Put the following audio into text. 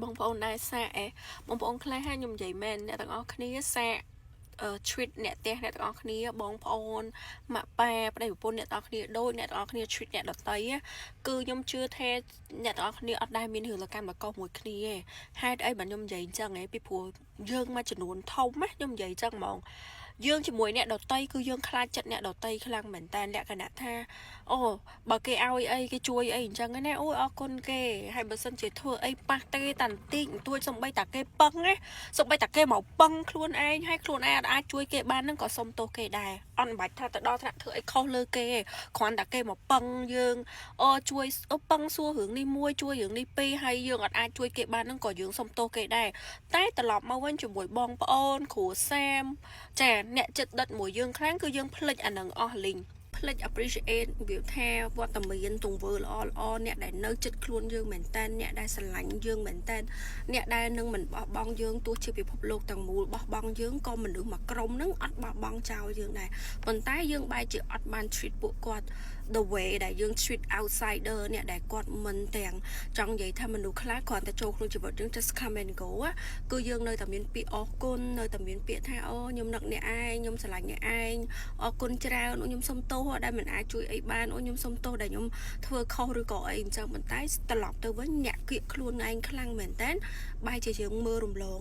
បងប្អូនដែរសាកបងប្អូនខ្លះខ្ញុំនិយាយមែនអ្នកទាំងអស់គ្នាសាកtreat អ្នកផ្ទះអ្នកទាំងអស់គ្នាបងប្អូនម៉ាក់ប៉ាប្តីប្រពន្ធអ្នកទាំងអស់គ្នាដូចអ្នកទាំងអស់គ្នា treat អ្នកដទៃគឺខ្ញុំជឿថាអ្នកទាំងអស់គ្នាអត់ដែលមានរឿងលកម្មកោមួយគ្នាទេហេតុអីបើខ្ញុំនិយាយអញ្ចឹងពីព្រោះយើងមួយចំនួនធំណាខ្ញុំនិយាយអញ្ចឹងហ្មងយើងជាមួយអ្នកដតីគឺយើងខ្លាចចិត្តអ្នកដតីខ្លាំងមែនតើលក្ខណៈថាអូបើគេឲ្យអីគេជួយអីអញ្ចឹងណាអូយអរគុណគេហើយបើសិនជាធ្វើអីប៉ះទេតាន់តិចទួចសំបីតាគេពឹងណាសំបីតាគេមកពឹងខ្លួនឯងហើយខ្លួនឯងអាចជួយគេបានហ្នឹងក៏សុំទោសគេដែរអត់បាច់ថាទៅដល់ថ្នាក់ធ្វើអីខុសលើគេគ្រាន់តែគេមកពឹងយើងអូជួយពឹងសួររឿងនេះមួយជួយរឿងនេះពីរហើយយើងអត់អាចជួយគេបានហ្នឹងក៏យើងសុំទោសគេដែរតែត្រឡប់មកវិញជាមួយបងប្អូនគ្រូសាមចាអ្នកចិត្តដិតមួយយើងខ្លាំងគឺយើងភ្លេចអានឹងអស់លីងភ្លេច appreciate វាថាវត្តមានទង្វើល្អល្អអ្នកដែលនៅចិត្តខ្លួនយើងមែនតើអ្នកដែលស្រឡាញ់យើងមែនតើអ្នកដែលនឹងមិនបោះបង់យើងទោះជាពិភពលោកទាំងមូលបោះបង់យើងក៏មនុស្សមួយក្រុមហ្នឹងអត់បោះបង់ចោលយើងដែរប៉ុន្តែយើងបែរជាអត់បាន treat ពួកគាត់ the way ដែលយើង treat outsider អ្នកដែលគាត់មិនទាំងចង់និយាយថាមនុស្សខ្លះគ្រាន់តែចូលក្នុងជីវិតយើង just come and go គឺយើងនៅតែមានពាក្យអរគុណនៅតែមានពាក្យថាអូខ្ញុំនឹកអ្នកឯងខ្ញុំស្រឡាញ់អ្នកឯងអរគុណច្រើនអូខ្ញុំសុំទោសដែលមិនអាចជួយអីបានអូខ្ញុំសុំទោសដែលខ្ញុំធ្វើខុសឬក៏អីអញ្ចឹងប៉ុន្តែត្រឡប់ទៅវិញអ្នកគៀកខ្លួនឯងខ្លាំងមែនតើបែរជាយើងមើលរំលង